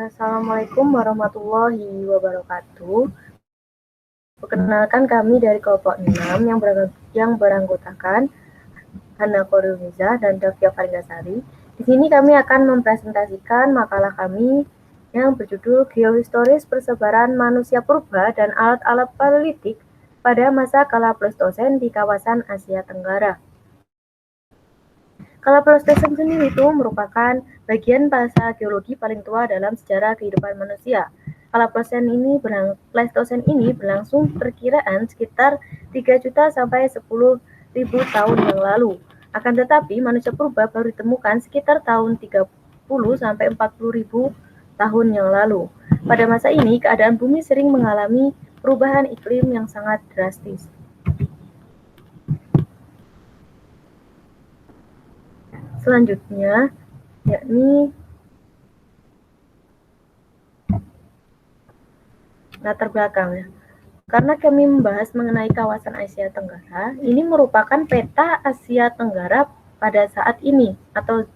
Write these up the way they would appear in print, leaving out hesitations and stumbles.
Assalamualaikum warahmatullahi wabarakatuh. Perkenalkan kami dari kelompok 6 yang beranggotakan Hana Korumiza dan Davia Faringasari. Di sini kami akan mempresentasikan makalah kami yang berjudul Geohistoris Persebaran Manusia Purba dan Alat-alat Paleolitik pada masa kala Pleistosen di kawasan Asia Tenggara. Kala Pleistosen sendiri itu merupakan bagian fase geologi paling tua dalam sejarah kehidupan manusia. Kala Pleistosen ini berlangsung perkiraan sekitar 3 juta sampai 10.000 tahun yang lalu. Akan tetapi manusia purba baru ditemukan sekitar tahun 30 sampai 40.000 tahun yang lalu. Pada masa ini keadaan bumi sering mengalami perubahan iklim yang sangat drastis. Selanjutnya, yakni latar belakang. Karena kami membahas mengenai kawasan Asia Tenggara, ini merupakan peta Asia Tenggara pada saat ini atau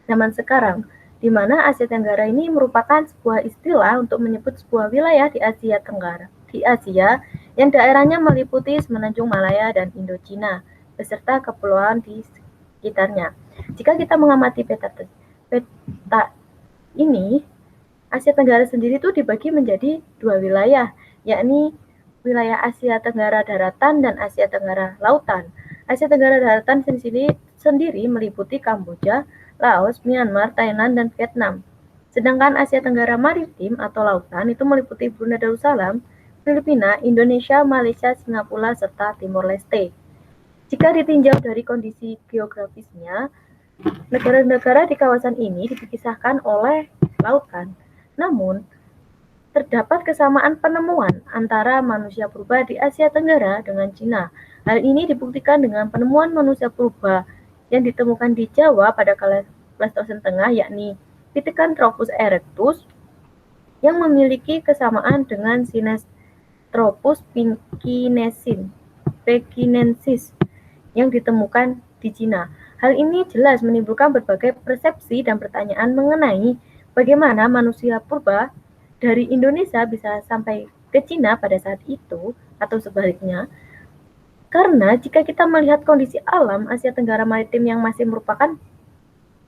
zaman sekarang, di mana Asia Tenggara ini merupakan sebuah istilah untuk menyebut sebuah wilayah di Asia Tenggara, di Asia yang daerahnya meliputi Semenanjung Malaya dan Indochina, beserta kepulauan di sekitarnya. Jika kita mengamati peta ini, Asia Tenggara sendiri itu dibagi menjadi dua wilayah, yakni wilayah Asia Tenggara Daratan dan Asia Tenggara Lautan. Asia Tenggara Daratan sendiri meliputi Kamboja, Laos, Myanmar, Thailand, dan Vietnam. Sedangkan Asia Tenggara Maritim atau Lautan itu meliputi Brunei Darussalam, Filipina, Indonesia, Malaysia, Singapura, serta Timor Leste. Jika ditinjau dari kondisi geografisnya, negara-negara di kawasan ini dipisahkan oleh lautan. Namun, terdapat kesamaan penemuan antara manusia purba di Asia Tenggara dengan Cina. Hal ini dibuktikan dengan penemuan manusia purba yang ditemukan di Jawa pada kala Pleistosen Tengah, yakni Pithecanthropus erectus, yang memiliki kesamaan dengan Sinestropus pekinensis yang ditemukan di Cina. Hal ini jelas menimbulkan berbagai persepsi dan pertanyaan mengenai bagaimana manusia purba dari Indonesia bisa sampai ke Cina pada saat itu atau sebaliknya. Karena jika kita melihat kondisi alam Asia Tenggara Maritim yang masih merupakan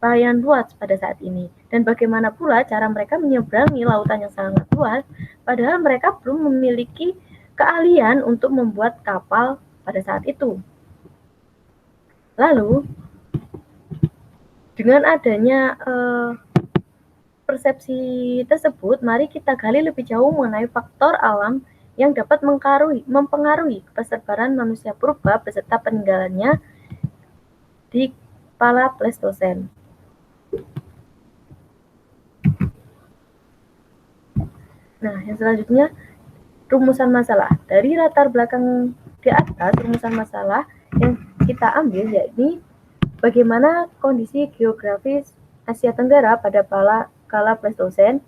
pelayan luas pada saat ini, dan bagaimana pula cara mereka menyeberangi lautan yang sangat luas, padahal mereka belum memiliki keahlian untuk membuat kapal pada saat itu. Lalu, dengan adanya persepsi tersebut, mari kita gali lebih jauh mengenai faktor alam yang dapat mempengaruhi persebaran manusia purba beserta peninggalannya di kala Pleistosen. Nah, yang selanjutnya, rumusan masalah. Dari latar belakang di atas, rumusan masalah yang kita ambil yakni bagaimana kondisi geografis Asia Tenggara pada kala Pleistosen.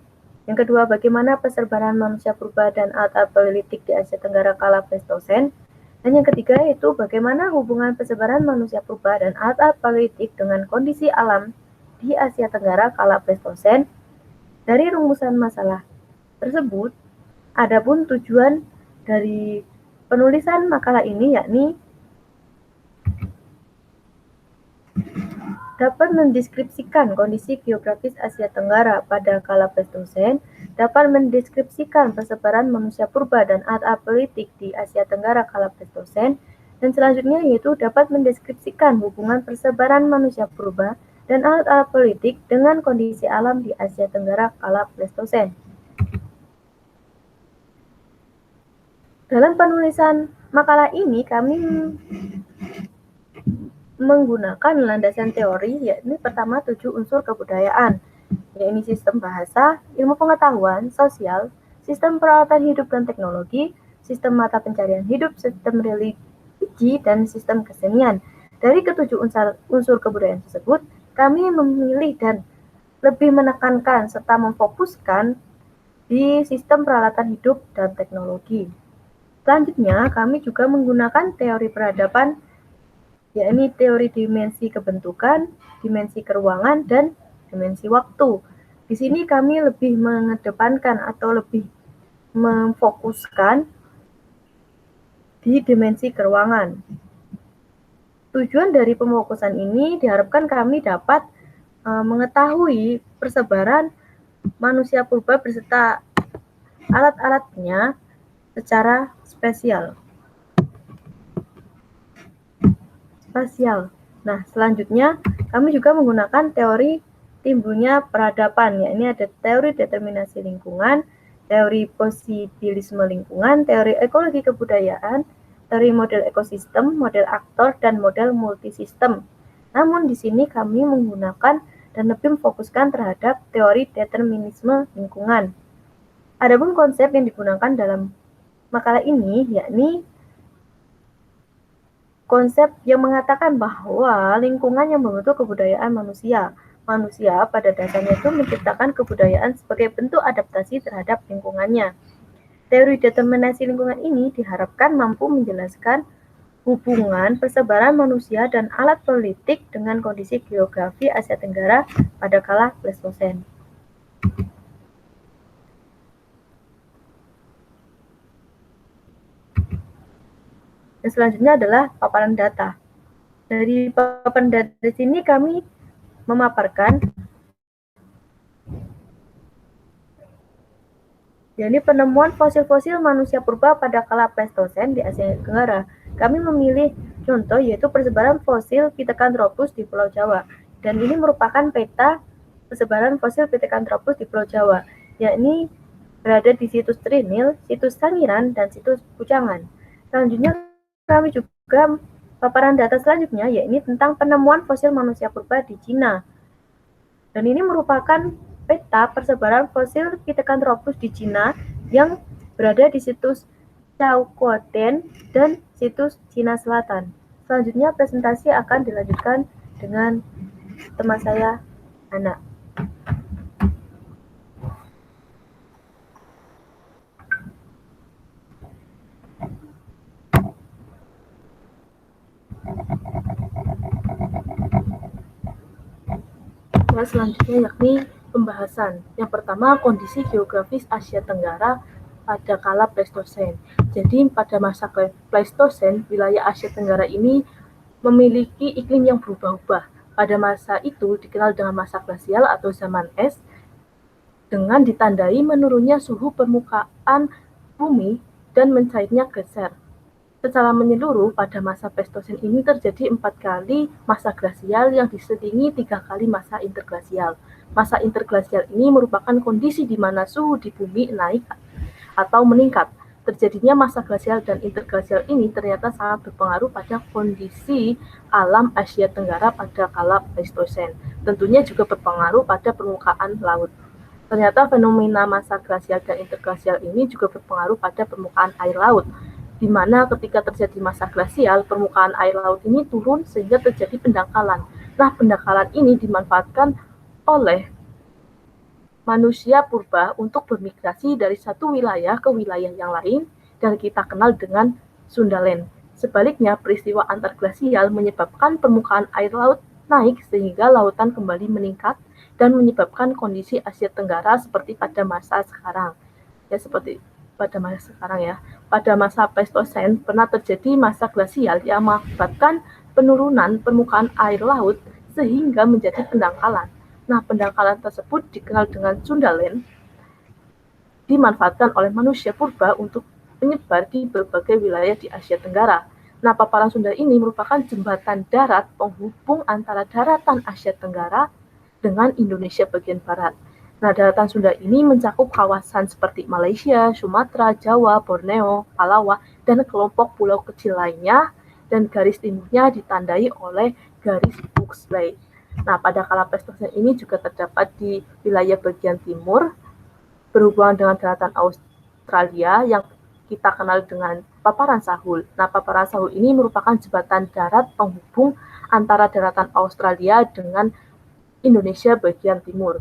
Yang kedua, bagaimana persebaran manusia purba dan alat-alat paleolitik di Asia Tenggara kala Pleistosen. Dan yang ketiga yaitu bagaimana hubungan persebaran manusia purba dan alat-alat paleolitik dengan kondisi alam di Asia Tenggara kala Pleistosen. Dari rumusan masalah tersebut, adapun tujuan dari penulisan makalah ini yakni dapat mendeskripsikan kondisi geografis Asia Tenggara pada kala Pleistosen, dapat mendeskripsikan persebaran manusia purba dan alat-alat paleolitik di Asia Tenggara kala Pleistosen, dan selanjutnya yaitu dapat mendeskripsikan hubungan persebaran manusia purba dan alat-alat paleolitik dengan kondisi alam di Asia Tenggara kala Pleistosen. Dalam penulisan makalah ini kami menggunakan landasan teori, yakni pertama 7 unsur kebudayaan, yakni sistem bahasa, ilmu pengetahuan, sosial, sistem peralatan hidup dan teknologi, sistem mata pencarian hidup, sistem religi, dan sistem kesenian. Dari ketujuh unsur kebudayaan tersebut, kami memilih dan lebih menekankan serta memfokuskan di sistem peralatan hidup dan teknologi. Selanjutnya, kami juga menggunakan teori peradaban, yakni teori dimensi kebentukan, dimensi keruangan, dan dimensi waktu. Di sini kami lebih mengedepankan atau lebih memfokuskan di dimensi keuangan. Tujuan dari pemokusan ini diharapkan kami dapat mengetahui persebaran manusia purba beserta alat-alatnya secara spasial. Nah, selanjutnya kami juga menggunakan teori timbulnya peradaban, ya ini ada teori determinasi lingkungan, teori posibilisme lingkungan, teori ekologi kebudayaan, teori model ekosistem, model aktor, dan model multisistem. Namun di sini kami menggunakan dan lebih memfokuskan terhadap teori determinisme lingkungan. Adapun konsep yang digunakan dalam makalah ini yakni konsep yang mengatakan bahwa lingkungan yang membentuk kebudayaan manusia. Manusia pada dasarnya itu menciptakan kebudayaan sebagai bentuk adaptasi terhadap lingkungannya. Teori determinasi lingkungan ini diharapkan mampu menjelaskan hubungan persebaran manusia dan alat politik dengan kondisi geografi Asia Tenggara pada kala Pleistosen. Dan selanjutnya adalah paparan data. Dari paparan data di sini kami memaparkan yakni penemuan fosil-fosil manusia purba pada kala Pleistosen di Asia Tenggara. Kami memilih contoh yaitu persebaran fosil Pithecanthropus di Pulau Jawa. Dan ini merupakan peta persebaran fosil Pithecanthropus di Pulau Jawa, yakni berada di situs Trinil, situs Sangiran, dan situs Pucangan. Selanjutnya kami juga paparan data selanjutnya yakni tentang penemuan fosil manusia purba di Cina. Dan ini merupakan peta persebaran fosil Pithecanthropus di Cina yang berada di situs Chaoquoten dan situs Cina Selatan. Selanjutnya presentasi akan dilanjutkan dengan teman saya, Ana. Selanjutnya yakni pembahasan. Yang pertama, kondisi geografis Asia Tenggara pada kala Pleistosen. Jadi pada masa Pleistosen, wilayah Asia Tenggara ini memiliki iklim yang berubah-ubah. Pada masa itu dikenal dengan masa glasial atau zaman es, dengan ditandai menurunnya suhu permukaan bumi dan mencairnya geser. Secara menyeluruh, pada masa Pleistosen ini terjadi 4 kali masa glasial yang diselingi 3 kali masa interglasial. Masa interglasial ini merupakan kondisi di mana suhu di bumi naik atau meningkat. Terjadinya masa glasial dan interglasial ini ternyata sangat berpengaruh pada kondisi alam Asia Tenggara pada kala Pleistosen. Tentunya juga berpengaruh pada permukaan laut. Ternyata fenomena masa glasial dan interglasial ini juga berpengaruh pada permukaan air laut, di mana ketika terjadi masa glasial, permukaan air laut ini turun sehingga terjadi pendangkalan. Nah, pendangkalan ini dimanfaatkan oleh manusia purba untuk bermigrasi dari satu wilayah ke wilayah yang lain dan kita kenal dengan Sundaland. Sebaliknya, peristiwa antarglasial menyebabkan permukaan air laut naik sehingga lautan kembali meningkat dan menyebabkan kondisi Asia Tenggara seperti pada masa sekarang. Ya, seperti pada masa sekarang ya. Pada masa Pleistosen pernah terjadi masa glasial yang mengakibatkan penurunan permukaan air laut sehingga menjadi pendangkalan. Nah, pendangkalan tersebut dikenal dengan Sundaland, dimanfaatkan oleh manusia purba untuk menyebar di berbagai wilayah di Asia Tenggara. Nah, paparan Sunda ini merupakan jembatan darat penghubung antara daratan Asia Tenggara dengan Indonesia bagian barat. Nah, daratan Sunda ini mencakup kawasan seperti Malaysia, Sumatera, Jawa, Borneo, Palawa, dan kelompok pulau kecil lainnya, dan garis timurnya ditandai oleh garis Huxley. Nah, pada kala Pleistosen ini juga terdapat di wilayah bagian timur, berhubungan dengan daratan Australia yang kita kenal dengan paparan Sahul. Nah, paparan Sahul ini merupakan jembatan darat penghubung antara daratan Australia dengan Indonesia bagian timur.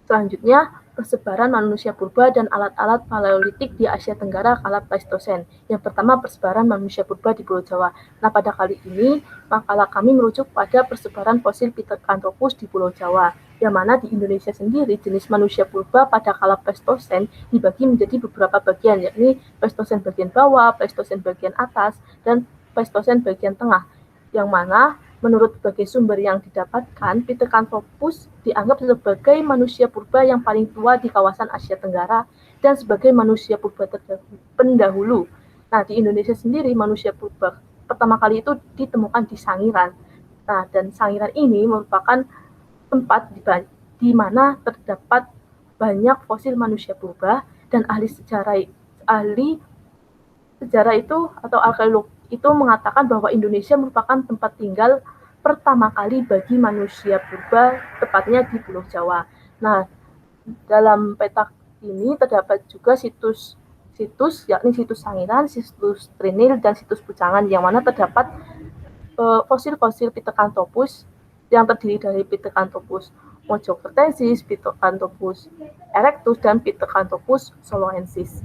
Selanjutnya, persebaran manusia purba dan alat-alat paleolitik di Asia Tenggara kala Pleistosen. Yang pertama, persebaran manusia purba di Pulau Jawa. Nah, pada kali ini, makalah kami merujuk pada persebaran fosil Pithecanthropus di Pulau Jawa, yang mana di Indonesia sendiri jenis manusia purba pada kala Pleistosen dibagi menjadi beberapa bagian, yakni Pleistosen bagian bawah, Pleistosen bagian atas, dan Pleistosen bagian tengah, yang mana menurut berbagai sumber yang didapatkan, Pithecanthropus dianggap sebagai manusia purba yang paling tua di kawasan Asia Tenggara dan sebagai manusia purba pendahulu. Nah, di Indonesia sendiri manusia purba pertama kali itu ditemukan di Sangiran. Nah, dan Sangiran ini merupakan tempat di mana terdapat banyak fosil manusia purba dan ahli sejarah itu atau arkeolog itu mengatakan bahwa Indonesia merupakan tempat tinggal pertama kali bagi manusia purba, tepatnya di Pulau Jawa. Nah, dalam peta ini terdapat juga situs, yakni situs Sangiran, situs Trinil, dan situs Pucangan, yang mana terdapat fosil-fosil Pithecanthropus yang terdiri dari Pithecanthropus mojokertensis, Pithecanthropus erectus, dan Pithecanthropus soloensis.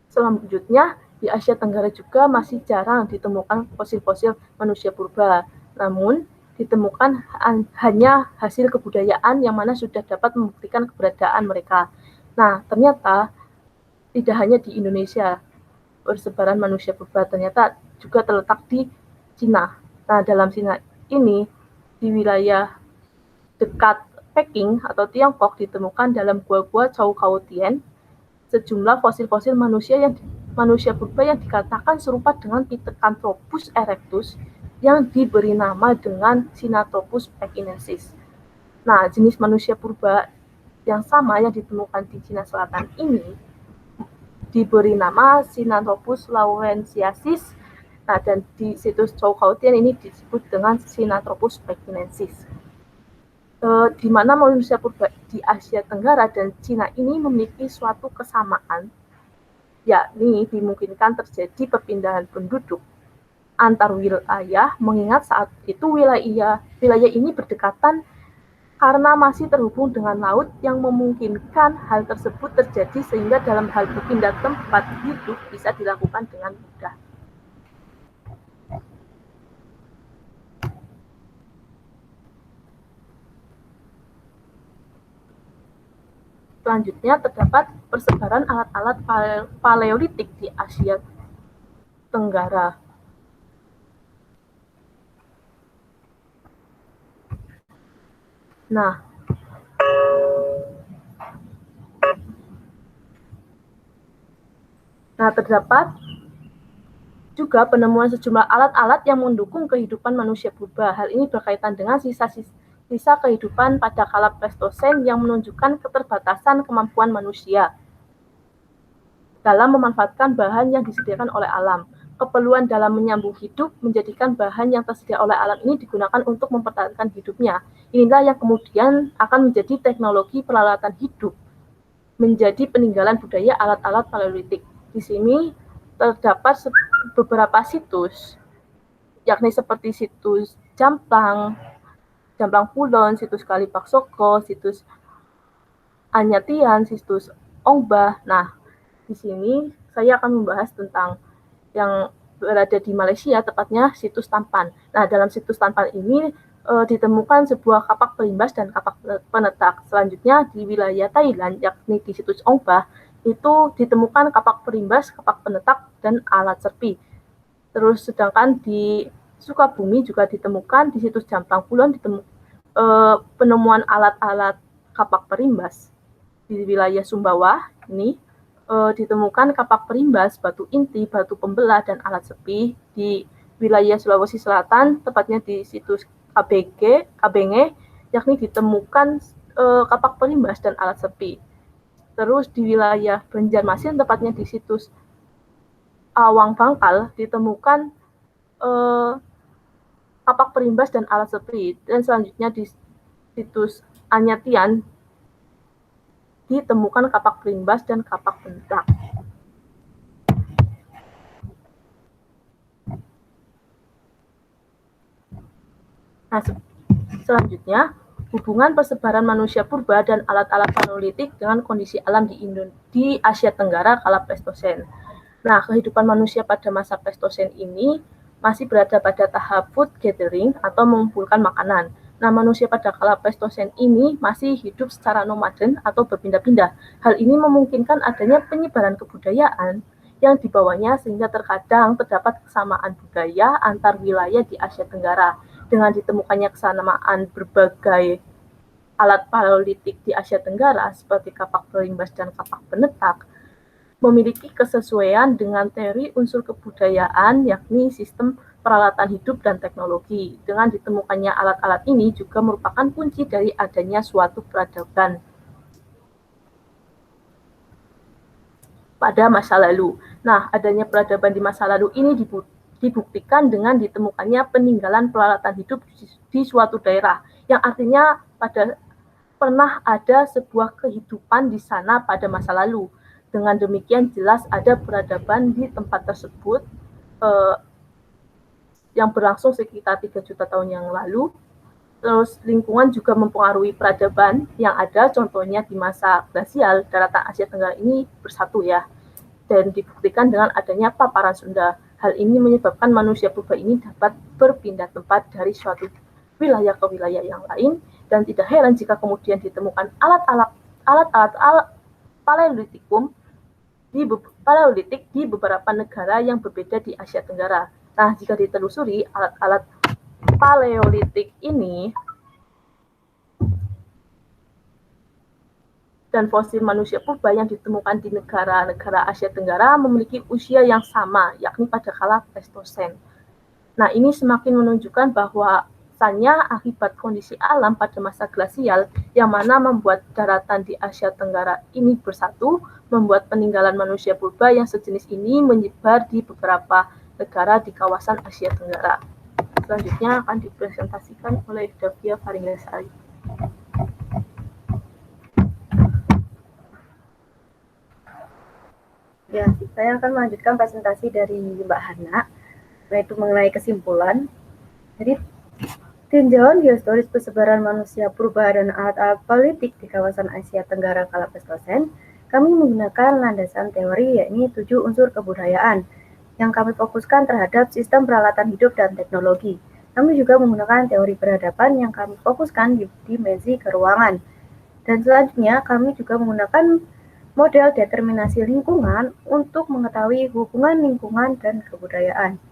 Selanjutnya, di Asia Tenggara juga masih jarang ditemukan fosil-fosil manusia purba. Namun, ditemukan hanya hasil kebudayaan yang mana sudah dapat membuktikan keberadaan mereka. Nah, ternyata tidak hanya di Indonesia persebaran manusia purba, ternyata juga terletak di Cina. Nah, dalam Cina ini, di wilayah dekat Peking atau Tiongkok ditemukan dalam gua-gua Choukao Tien sejumlah fosil-fosil manusia purba yang dikatakan serupa dengan Pithecanthropus erectus yang diberi nama dengan Sinanthropus pekinensis. Nah, jenis manusia purba yang sama yang ditemukan di Cina Selatan ini diberi nama Sinanthropus laurensiensis. Nah, dan di situs Choukao Tien ini disebut dengan Sinanthropus pekinensis. Di mana manusia purba di Asia Tenggara dan Cina ini memiliki suatu kesamaan, yakni dimungkinkan terjadi perpindahan penduduk antar wilayah, mengingat saat itu wilayah ini berdekatan karena masih terhubung dengan laut yang memungkinkan hal tersebut terjadi sehingga dalam hal berpindah tempat hidup bisa dilakukan dengan mudah. Selanjutnya terdapat persebaran alat-alat paleolitik di Asia Tenggara. Nah, terdapat juga penemuan sejumlah alat-alat yang mendukung kehidupan manusia purba. Hal ini berkaitan dengan sisa kehidupan pada kala Pleistosen yang menunjukkan keterbatasan kemampuan manusia dalam memanfaatkan bahan yang disediakan oleh alam. Keperluan dalam menyambung hidup menjadikan bahan yang tersedia oleh alam ini digunakan untuk mempertahankan hidupnya. Inilah yang kemudian akan menjadi teknologi peralatan hidup, menjadi peninggalan budaya alat-alat paleolitik. Di sini terdapat beberapa situs, yakni seperti situs Jamplang Kulon, situs Kalipaksoko, situs Anyatian, situs Ongbah. Nah, di sini saya akan membahas tentang yang berada di Malaysia, tepatnya situs Tampan. Nah, dalam situs Tampan ini ditemukan sebuah kapak perimbas dan kapak penetak. Selanjutnya di wilayah Thailand, yakni di situs Ongbah, itu ditemukan kapak perimbas, kapak penetak, dan alat serpi. Terus sedangkan di Sukabumi juga ditemukan di situs Jamplang Kulon penemuan alat-alat kapak perimbas. Di wilayah Sumbawa ini ditemukan kapak perimbas, batu inti, batu pembelah, dan alat sepi. Di wilayah Sulawesi Selatan, tepatnya di situs Kabenge, yakni ditemukan kapak perimbas dan alat sepi. Terus di wilayah Banjarmasin, tepatnya di situs Awang Bangkal, ditemukan kapak perimbas dan alat sepi. Dan selanjutnya di situs Anyatian ditemukan kapak perimbas dan kapak penetak. Nah, selanjutnya hubungan persebaran manusia purba dan alat-alat paleolitik dengan kondisi alam di Asia Tenggara kala Pleistosen. Nah, kehidupan manusia pada masa Pleistosen ini masih berada pada tahap food gathering atau mengumpulkan makanan. Nah, manusia pada kala Pleistosen ini masih hidup secara nomaden atau berpindah-pindah. Hal ini memungkinkan adanya penyebaran kebudayaan yang dibawanya sehingga terkadang terdapat kesamaan budaya antar wilayah di Asia Tenggara. Dengan ditemukannya kesamaan berbagai alat paleolitik di Asia Tenggara seperti kapak pelimbas dan kapak penetak, memiliki kesesuaian dengan teori unsur kebudayaan, yakni sistem peralatan hidup dan teknologi. Dengan ditemukannya alat-alat ini juga merupakan kunci dari adanya suatu peradaban pada masa lalu. Nah, adanya peradaban di masa lalu ini dibuktikan dengan ditemukannya peninggalan peralatan hidup di suatu daerah, yang artinya pernah ada sebuah kehidupan di sana pada masa lalu. Dengan demikian jelas ada peradaban di tempat tersebut yang berlangsung sekitar 3 juta tahun yang lalu. Terus lingkungan juga mempengaruhi peradaban yang ada, contohnya di masa glasial, daratan Asia Tenggara ini bersatu ya, dan dibuktikan dengan adanya paparan Sunda. Hal ini menyebabkan manusia purba ini dapat berpindah tempat dari suatu wilayah ke wilayah yang lain, dan tidak heran jika kemudian ditemukan alat-alat paleolitik di beberapa negara yang berbeda di Asia Tenggara. Nah, jika ditelusuri alat-alat paleolitik ini dan fosil manusia purba yang ditemukan di negara-negara Asia Tenggara memiliki usia yang sama, yakni pada kala Pleistosen. Nah, ini semakin menunjukkan bahwa akibat kondisi alam pada masa glasial yang mana membuat daratan di Asia Tenggara ini bersatu, membuat peninggalan manusia purba yang sejenis ini menyebar di beberapa negara di kawasan Asia Tenggara. Selanjutnya akan dipresentasikan oleh Davia Faringasari. Ya, saya akan melanjutkan presentasi dari Mbak Hana, yaitu mengenai kesimpulan. Jadi, tinjauan geohistoris persebaran manusia purba dan alat-alat politik di kawasan Asia Tenggara kala Pleistosen, kami menggunakan landasan teori yakni 7 unsur kebudayaan, yang kami fokuskan terhadap sistem peralatan hidup dan teknologi. Kami juga menggunakan teori peradaban yang kami fokuskan di dimensi keruangan. Dan selanjutnya kami juga menggunakan model determinasi lingkungan untuk mengetahui hubungan lingkungan dan kebudayaan.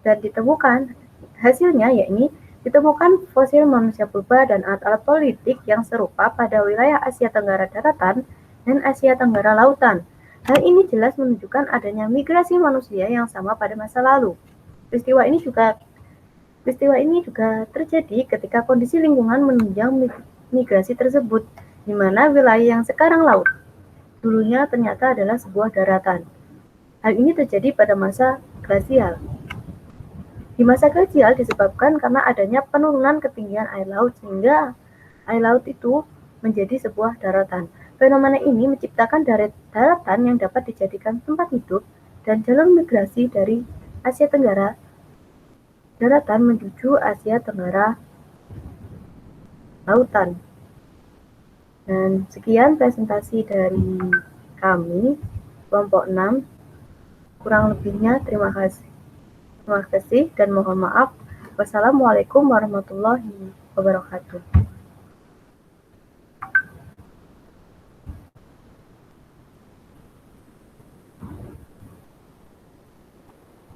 Dan ditemukan hasilnya yakni ditemukan fosil manusia purba dan alat-alat politik yang serupa pada wilayah Asia Tenggara daratan dan Asia Tenggara lautan. Hal ini jelas menunjukkan adanya migrasi manusia yang sama pada masa lalu. Peristiwa ini juga terjadi ketika kondisi lingkungan menunjang migrasi tersebut, di mana wilayah yang sekarang laut dulunya ternyata adalah sebuah daratan. Hal ini terjadi pada masa glasial. Di masa glasial disebabkan karena adanya penurunan ketinggian air laut sehingga air laut itu menjadi sebuah daratan. Fenomena ini menciptakan daratan yang dapat dijadikan tempat hidup dan jalur migrasi dari Asia Tenggara daratan menuju Asia Tenggara lautan. Dan sekian presentasi dari kami, kelompok 6. Kurang lebihnya terima kasih. Terima kasih dan mohon maaf. Wassalamualaikum warahmatullahi wabarakatuh.